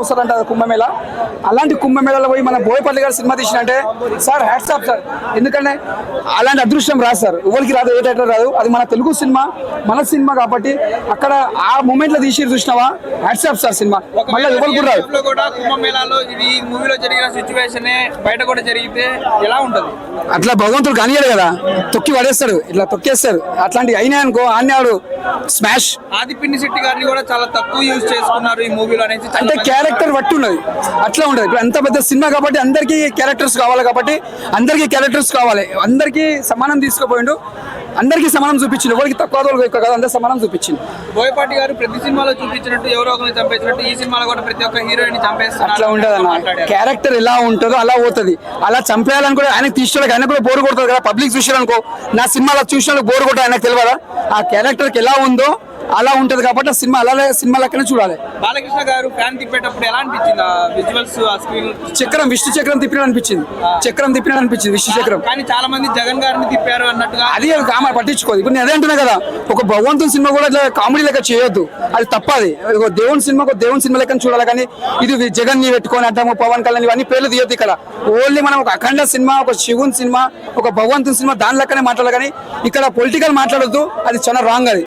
వస్తారంట కుంభమేళ. అలాంటి కుంభమేళలో పోయి మన బోయపల్లి గారు సినిమా తీసినంటే సార్ హ్యాట్స్ ఆఫ్ సార్. ఎందుకంటే అలాంటి అదృష్టం రాదు సార్, ఎవరికి రాదు, ఏ టైటిల్ రాదు. అది మన తెలుగు సినిమా, మన సినిమా కాబట్టి అక్కడ ఆ మూమెంట్ లో తీసి చూసినావా, హ్యాట్స్ ఆఫ్ సార్ సినిమా. మళ్ళీ ఎవరు కూడా రాదు. కుంభమేళాలో ఇది మూవీలో జరిగిన సిచ్యువేషన్ బయట కూడా జరిగితే ఎలా ఉంటది? అట్లా భగవంతుడు కనియాడు కదా, తొక్కి పడేస్తాడు, ఇట్లా తొక్కేస్తాడు. అట్లాంటి అయినా అనుకో ఆన్యాడు స్మాష్. ఆదిపిన్ని శెట్టి గారిని కూడా చాలా తక్కువ యూజ్ చేసుకున్నారు ఈ మూవీలో అనేసి. అంటే క్యారెక్టర్ బట్టి ఉన్నది, అట్లా ఉండదు. ఇప్పుడు ఎంత పెద్ద సినిమా కాబట్టి అందరికీ క్యారెక్టర్స్ కావాలి, కాబట్టి అందరికీ క్యారెక్టర్స్ కావాలి. అందరికీ సమానం తీసుకుపోయిండు, అందరికీ సమానం చూపించింది. ఎవరికి తక్కువ ఎక్కువ కాదు, అందరు సమానం చూపించింది. బోయపాటి గారు ప్రతి సినిమాలో చూపించినట్టు ఎవరో ఒకరిని చంపేసినట్టు ఈ సినిమాలో కూడా ప్రతి ఒక్క హీరోయిన్ చంపేస్తారు. అట్లా ఉండదు అన్న, క్యారెక్టర్ ఎలా ఉంటుందో అలా పోతుంది. అలా చంపేయాలని కూడా ఆయన తీసుకోవడానికి ఆయన కూడా బోర్ కొడుతుంది కదా. పబ్లిక్ చూసారనుకో, నా సినిమాలో చూసిన బోర్ కొట్టాలి, ఆయనకు తెలియదా ఆ క్యారెక్టర్కి ఎలా ఉందో అలా ఉంటది. కాబట్టి ఆ సినిమా అలా సినిమా లెక్కనే చూడాలి. బాలకృష్ణ గారు ఫ్యాన్ తిప్పేటప్పుడు ఎలా అనిపించింది ఆ విజువల్స్, ఆ స్క్రీన్? చక్రం, విష్ణు చక్రం తిప్పినట్టు అనిపించింది, చక్రం తిప్పినట్టు అనిపించింది విష్ణు చక్రం. కానీ చాలా మంది జగన్ గారిని తిప్పారు అన్నట్టుగా. అది కామెడీ పట్టించుకోదు. ఇప్పుడు నేను అదే అంటున్నా కదా, ఒక భగవంతుని సినిమా కూడా ఇట్లా కామెడీ లెక్క చేయొద్దు, అది తప్పది. ఒక దేవుని సినిమా ఒక దేవుని సినిమా లెక్కన చూడాలి. కానీ ఇది జగన్ ని పెట్టుకొని అడ్డము, పవన్ కళ్యాణ్ ఇవన్నీ పేర్లు తీయొద్దు ఇక్కడ. ఓన్లీ మనం ఒక అఖండ సినిమా, ఒక శివుని సినిమా, ఒక భగవంతుని సినిమా దాని లెక్కనే మాట్లాడాలి. కానీ ఇక్కడ పొలిటికల్ మాట్లాడొద్దు, అది చాలా రాంగ్. అది